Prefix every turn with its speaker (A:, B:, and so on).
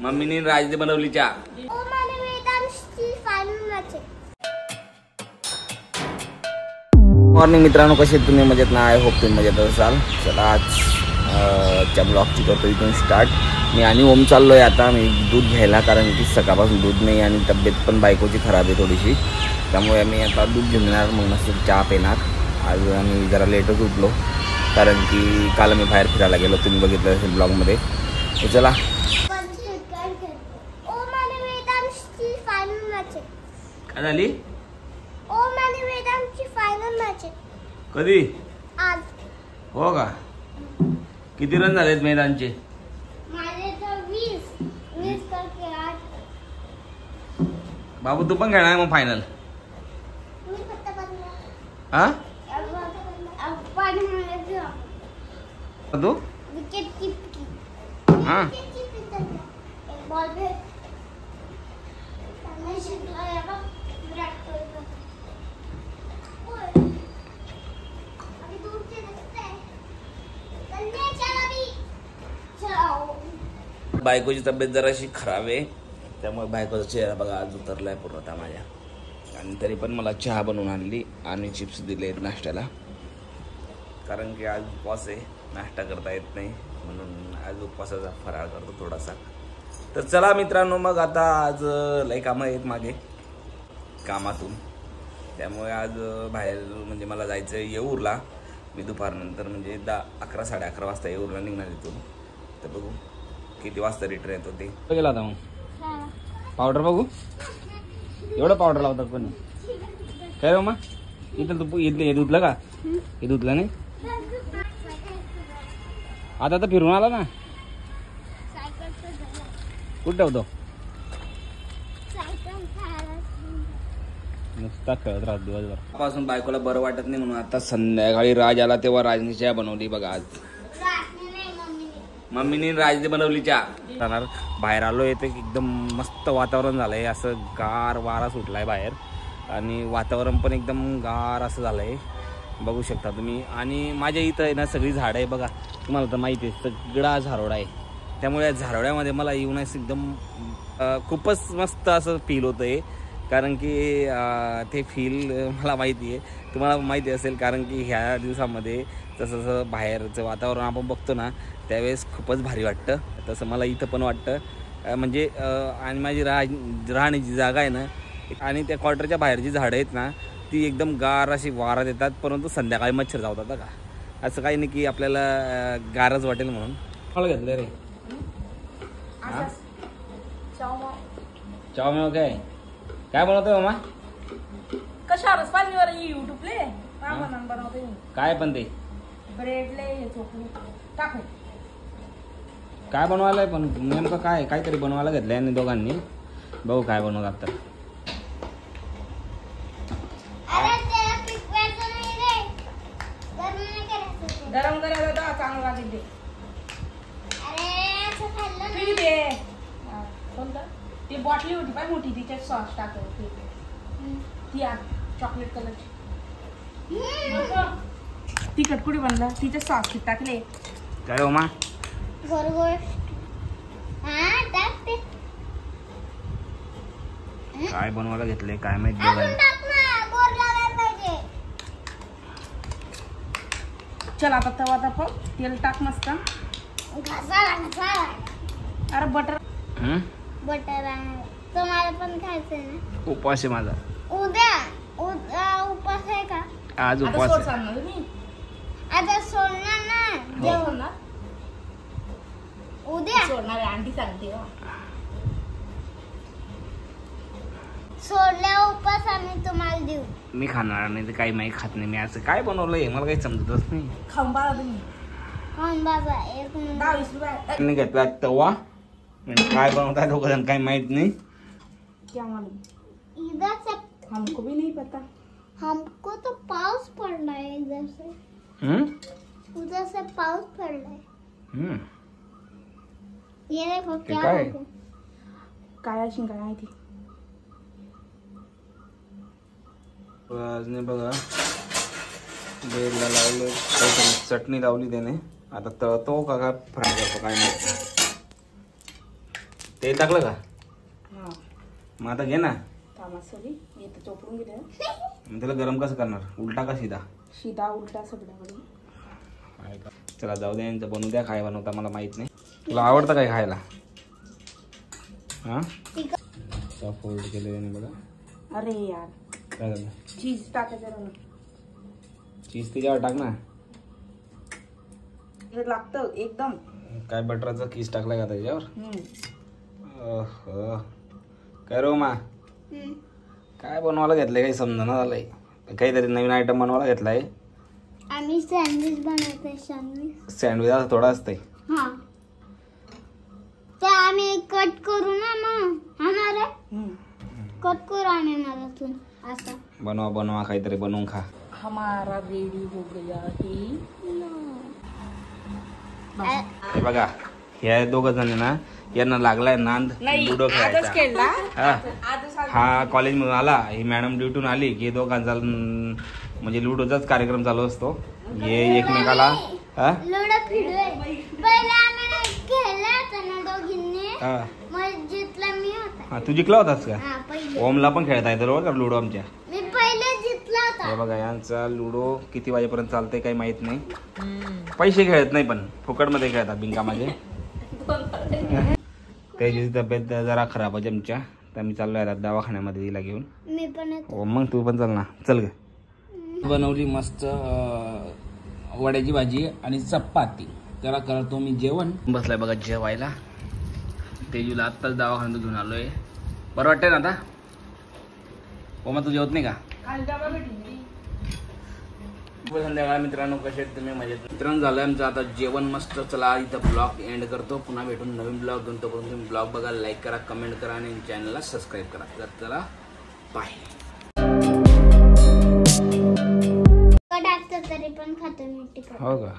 A: मम्मीने राजने बनवली चहा. मॉर्निंग मित्रांनो, कसे तुम्ही मजेत ना? आय होप तुम्ही मजेत असाल. चला आजच्या ब्लॉगची करतो इथून स्टार्ट. मी आणि ओम चाललोय आता मी दूध घ्यायला, कारण की सकाळपासून दूध नाही आणि तब्येत पण बायकोची खराब आहे थोडीशी. त्यामुळे मी आता दूध घेऊन येणार, मग नसतं चहा पिणार. आज आम्ही जरा लेटच उठलो, कारण की काल मी बाहेर फिरायला गेलो, तुम्ही बघितलं असेल ब्लॉगमध्ये. तर चला. काय झाली? कधी?
B: आज.
A: हो का? किती रन झालेत मैदानचे?
B: माझे तर 20 करके 8.
A: बाबू तू पण खेळणार मग फायनल? हा? तू
B: विकेट कीप.
A: हा.
B: बॉल पे
A: बायकोची तब्येत जराशी खराब आहे, त्यामुळे बायकोचा चेहरा बघा आज उतरलाय पूर्णतः माझ्या. आणि तरी पण मला चहा बनवून आणली आणि चिप्स दिले नाश्त्याला, कारण की आज उपवास आहे, नाश्ता करता येत नाही, म्हणून आज उपवासाचा फराळ करतो थोडासा. तर चला मित्रांनो, मग आता आज लई कामं आहेत मागे कामातून, त्यामुळे आज बाहेर म्हणजे मला जायचं आहे येऊरला. मी दुपारनंतर म्हणजे 11 साडे 11 वाजता येऊरला निघणार इथून. तर बघू किती वाजता रिटर्न येतो ते. गेला होता मग पावडर बघू, एवढं पावडर लावतात पण काय हो मग? इथं तू हे धुतलं का? हे धुतलं नाही आता तर फिरून आला ना. कुठं ठेवतो? नुसता खेळत राहत दिवसभर. पासून बायकोला बरं वाटत नाही, म्हणून आता संध्याकाळी राज आला तेव्हा राजनी चहा बनवली बघा. आज मम्मीने राजने बनवली चहा. बाहेर आलो येते, एकदम मस्त वातावरण झालंय, असं गार वारा सुटलाय बाहेर आणि वातावरण पण एकदम गार असं झालंय, बघू शकता तुम्ही. आणि माझ्या इथं आहे ना सगळी झाडं आहे बघा, तुम्हाला तर माहिती आहे सगळा झारोडा आहे. त्यामुळे या झारोड्यामध्ये मला येऊन एकदम खूपच मस्त असं फील होतं आहे, कारण की ते फील मला माहिती आहे, तुम्हाला माहिती असेल, कारण की ह्या दिवसामध्ये जसं जसं बाहेरचं वातावरण आपण बघतो ना त्यावेळेस खूपच भारी वाटतं. तसं मला इथं पण वाटतं. म्हणजे आणि माझी राहण्याची जागा आहे ना आणि त्या क्वार्टरच्या बाहेर जी झाडं आहेत ना ती एकदम गार अशी वारा देतात, परंतु संध्याकाळी मच्छर जावतात का. असं काही नाही की आपल्याला गारच वाटेल म्हणून. मला घेतलं रे चाव काय काय बनवतोय मामा?
C: कशावरच पाणीवर युट्यूबले बनवते
A: काय पण ते
C: ब्रेडले चोकली टाकू
A: काय बनवायला, पण नेमकं काय काहीतरी बनवायला घेतलंय आणि दोघांनी. बघू काय बनवतात तर.
C: गरम करायला चांगलं लागेल ते. ती बॉटली होती पाय मोठी, तिच्यात सॉस टाकलं ती चॉकलेट कलरची. तिखट कुठे बनला, तिच्यात सॉस टाकले.
A: काय हो मा? काय बनवायला घेतले काय माहिती.
C: चल आता तवा तापव, तेल टाक मस्त. अरे बटर
B: तुम्हाला पण खायचंय ना?
A: उपवास आहे माझा.
B: उद्या उपवास आहे का?
A: आज उपवास आहे.
B: आता सोडणार ना
C: जेवण ना
B: उद्या
C: सोडणार आहे, आंटी सांगते.
B: सोडल्या उपवास आम्ही तुम्हाला देऊ.
A: मी खाणार नाही तर काही माहिती खात नाही. मी असं काय बनवलंय मला काही समजतच नाही.
C: खाऊन बघा तुम्ही.
B: बाबा 20
C: रुपये
A: घेतला तवा, काय बनवतात दोघ जण काही माहित नाही.
C: क्या मालूम,
B: इधर से
C: हमको भी नहीं पता.
B: हमको तो पाउस पड़ रहा है इधर से. उधर से पाउस पड़ रहा है. ये देखो क्या हो गया.
C: काळ्या शिंगा आहे ती.
A: राजने बघा बेलला लावलं, चटणी लावली त्याने. आता तळतो का काय फ्राय करतो काय नाही. तेल टाकलं का?
C: हा
A: मग आता घे ना.
C: थांबा सॉरी मी इथं चोपडून घेते.
A: मग त्याला गरम कसं करणार? उलटा का सीधा?
C: शिदा उलटा सगळ्याकडे.
A: चला जाऊ द्या, यांचं बनवू द्या. काय बनवता मला माहित नाही. तुला आवडतं काय खायला? हा फोल्ड केलेलं बघा.
C: अरे यार
A: काय झालं?
C: चीज टाकायचं ना.
A: चीज त्याच्यावर टाक ना.
C: हे लागतं एकदम.
A: काय बटरचा किस टाकलाय का त्याच्यावर? काय रो मा काय बनवायला घेतलंय? काही समजना झालंय. काहीतरी नवीन आयटम बनवायला घेतलाय.
B: आम्ही सँडविच बनवतोय.
A: सँडविच असं थोडं असतंय.
B: हा ते आम्ही कट करू ना मग. हा ना रे कट करू आम्ही मलातून असं.
A: बनवा काहीतरी बनवून खा.
C: हमारा रेडी हो गया
A: हे बघा, हे दोघ जण ना, यांना लागलाय नांद लुडो खेळायचा. हा कॉलेज मधून आला, ही मॅडम ड्युटीतून आली की दोघांचा म्हणजे लुडोचाच कार्यक्रम चालू असतो. हे एकमेकाला
B: लुडो फिरवे. पहिले आम्ही खेळला होता ना दोघींनी. मग जितला मी होता.
A: हा तू जिंकला होतास का?
B: हा पहिले
A: ओमला पण खेळता येतं बरोबर का लुडो आमच्या.
B: मी पहिले जितला होता.
A: हे बघा, यांचा लुडो किती वाजेपर्यंत चालतंय काही माहित नाही. पैसे खेळत नाही पण फुकट मध्ये खेळतात बिंकामागे. त्याची तब्येत जरा खराब आहे आमच्या, तर मी चाललोय आता दवाखान्यामध्ये तिला घेऊन.
B: मी पण
A: हो मग तू पण चल ना. चल ग. बनवली मस्त वड्याची भाजी आणि चपाती. त्याला करतो मी जेवण. बसलाय बघा जेवायला. तेजूला आत्ताच दवाखान्यात घेऊन आलोय. बरं वाटतंय ना आता? हो मग तू जेवत नाही का? संध्याकाळ मित्रांनो, कसे आहेत तुम्ही? मजेत? मित्रांनो झालं आमचं आता जेवण मस्त. चला इथं ब्लॉग एंड करतो. पुन्हा भेटून नवीन ब्लॉग घेऊन. तोपर्यंत तुम्ही ब्लॉग बघा, लाईक करा, कमेंट करा आणि चॅनलला सबस्क्राईब करा. तर चला बाय.
B: कट असतं तरी पण खातो मी तिखट.
A: हो का?